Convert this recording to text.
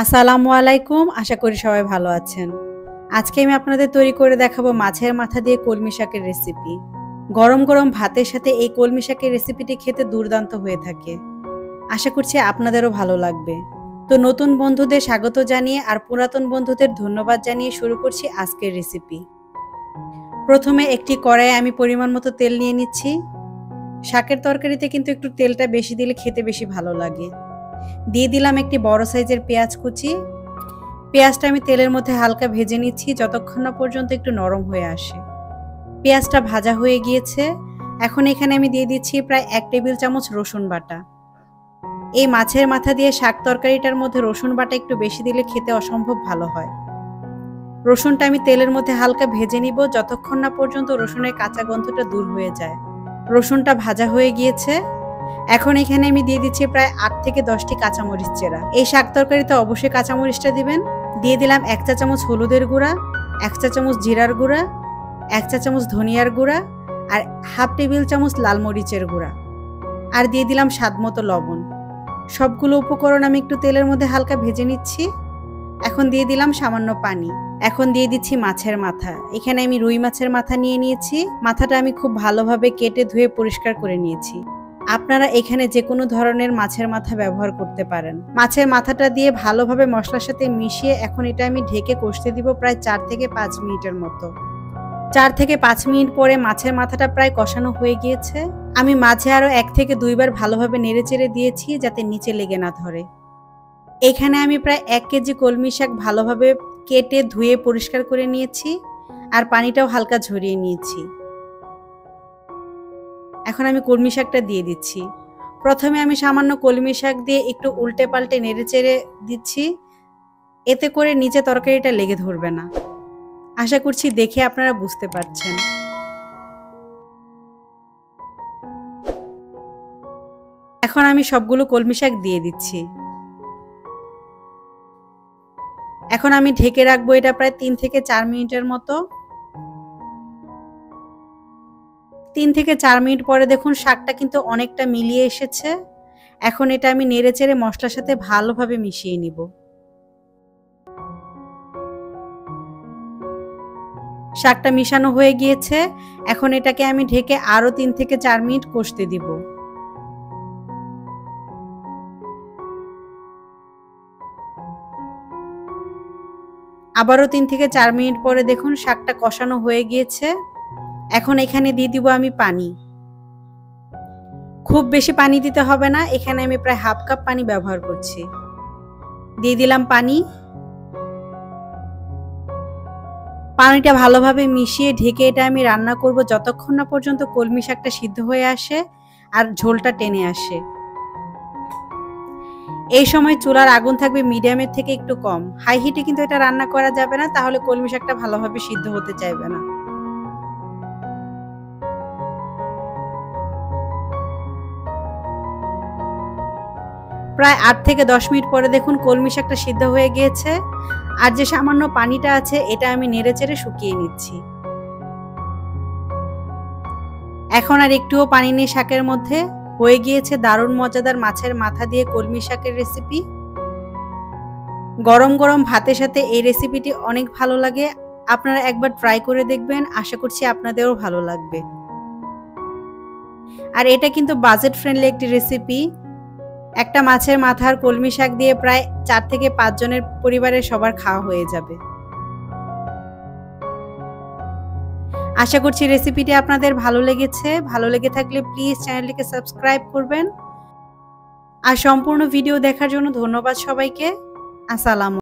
আসসালামু আলাইকুম। আশা করি সবাই ভালো আছেন। আজকে আমি আপনাদের তৈরি করে দেখাবো মাছের মাথা দিয়ে কলমি শাকের রেসিপি। গরম গরম ভাতের সাথে এই কলমি শাকের রেসিপিটি খেতে দুর্দান্ত হয়ে থাকে। আশা করছি আপনাদেরও ভালো লাগবে। তো নতুন বন্ধুদের স্বাগত জানিয়ে আর পুরাতন বন্ধুদের ধন্যবাদ জানিয়ে শুরু করছি আজকের রেসিপি। প্রথমে একটি কড়াইয়ে আমি পরিমাণ মতো তেল নিয়ে নিচ্ছি। শাকের তরকারিতে কিন্তু একটু তেলটা বেশি দিলে খেতে বেশি ভালো লাগে। দিয়ে দিলাম একটি বড় সাইজের পেঁয়াজ কুচি। পেঁয়াজটা আমি তেলের মধ্যে হালকা ভেজে নিচ্ছি যতক্ষণ না পর্যন্ত একটু নরম হয়ে আসে। পেঁয়াজটা ভাজা হয়ে গিয়েছে। এখন এখানে আমি দিয়ে দিচ্ছি প্রায় 1 টেবিল চামচ রসুন বাটা। এই মাছের মাথা দিয়ে শাক তরকারিটার মধ্যে রসুন বাটা একটু বেশি দিলে খেতে অসম্ভব ভালো হয়। রসুনটা আমি তেলের মধ্যে হালকা ভেজে নিব যতক্ষণ না পর্যন্ত রসুনের কাঁচা গন্ধটা দূর হয়ে যায়। রসুনটা ভাজা হয়ে গিয়েছে। এখন এখানে আমি দিয়ে দিচ্ছি প্রায় 8 থেকে 10টি কাঁচামরিচ চেরা। এই শাক তরকারিতে অবশ্যই কাঁচামরিচটা দিবেন। দিয়ে দিলাম 1 চা চামচ হলুদের গুঁড়া, 1 চা চামচ জিরার গুঁড়া, 1 চা চামচ ধনিয়ার গুঁড়া আর হাফ টেবিল চামচ লাল মরিচের গুঁড়া। আর দিয়ে দিলাম স্বাদমতো লবণ। সবগুলো উপকরণ আমি একটু তেলের মধ্যে হালকা ভেজে নিচ্ছি। এখন দিয়ে দিলাম সামান্য পানি। এখন দিয়ে দিচ্ছি মাছের মাথা। এখানে আমি রুই মাছের মাথা নিয়ে নিয়েছি। মাথাটা আমি খুব ভালোভাবে কেটে ধুয়ে পরিষ্কার করে নিয়েছি। আপনারা এখানে যে কোনো ধরনের মাছের মাথা ব্যবহার করতে পারেন। মাছের মাথাটা দিয়ে ভালোভাবে মশলার সাথে মিশিয়ে এখন এটা আমি ঢেকে কষতে দিব প্রায় 4 থেকে 5 মিনিটের মতো। 4 থেকে 5 মিনিট পরে মাছের মাথাটা প্রায় কষানো হয়ে গিয়েছে। আমি মাঝে আরও 1 থেকে 2 বার ভালোভাবে নেড়েচেড়ে দিয়েছি যাতে নিচে লেগে না ধরে। এখানে আমি প্রায় 1 কেজি কলমি শাক ভালোভাবে কেটে ধুয়ে পরিষ্কার করে নিয়েছি আর পানিটাও হালকা ঝরিয়ে নিয়েছি। এখন আমি কলমি শাকটা দিয়ে দিচ্ছি। প্রথমে আমি সামান্য কলমি শাক দিয়ে একটু উল্টে পাল্টে নেড়েচেড়ে দিচ্ছি, এতে করে নিচে তরকারিটা লেগে ধরবে না। আশা করছি দেখে আপনারা বুঝতে পারছেন। এখন আমি সবগুলো কলমি শাক দিয়ে দিচ্ছি। এখন আমি ঢেকে রাখবো এটা প্রায় 3 থেকে 4 মিনিটের মতো। 3 থেকে 4 মিনিট পরে দেখুন শাকটা কিন্তু অনেকটা মিলিয়ে এসেছে। এখন এটা আমি নেড়েচেড়ে মশলার সাথে ভালোভাবে মিশিয়ে নিব। শাকটা মিশানো হয়ে গিয়েছে। এখন এটাকে আমি ঢেকে আরো 3 থেকে 4 মিনিট কষতে দিব। আবারও 3 থেকে 4 মিনিট পরে দেখুন শাকটা কষানো হয়ে গিয়েছে। এখন এখানে দিয়ে দিব আমি পানি। খুব বেশি পানি দিতে হবে না, এখানে আমি প্রায় হাফ কাপ পানি ব্যবহার করছি। দিয়ে দিলাম পানি। পানিটা ভালোভাবে মিশিয়ে ঢেকে এটা আমি রান্না করব যতক্ষণ না পর্যন্ত কলমি শাকটা সিদ্ধ হয়ে আসে আর ঝোলটা টেনে আসে। এই সময় চুলার আগুন থাকবে মিডিয়ামের থেকে একটু কম। হাই হিটে কিন্তু এটা রান্না করা যাবে না, তাহলে কলমি শাকটা ভালোভাবে সিদ্ধ হতে চাইবে না। প্রায় 8 থেকে 10 মিনিট পরে দেখুন কলমি শাকটা সিদ্ধ হয়ে গিয়েছে। আর যে সামান্য পানিটা আছে এটা আমি নেড়েচেড়ে শুকিয়ে নিচ্ছি। এখন আর একটুও পানি নেই শাকের মধ্যে। হয়ে গিয়েছে দারুণ মজাদার মাছের মাথা দিয়ে কলমি শাকের রেসিপি। গরম গরম ভাতের সাথে এই রেসিপিটি অনেক ভালো লাগে। আপনারা একবার ট্রাই করে দেখবেন, আশা করছি আপনাদেরও ভালো লাগবে। আর এটা কিন্তু বাজেট ফ্রেন্ডলি একটি রেসিপি। একটা মাছের মাথার কলমি শাক দিয়ে প্রায় 4 থেকে 5 জনের পরিবারের সবার খাওয়া হয়ে যাবে। আশা করছি রেসিপিটি আপনাদের ভালো লেগেছে। ভালো লেগে থাকলে প্লিজ চ্যানেলটিকে সাবস্ক্রাইব করবেন। আর সম্পূর্ণ ভিডিও দেখার জন্য ধন্যবাদ সবাইকে। আসসালামু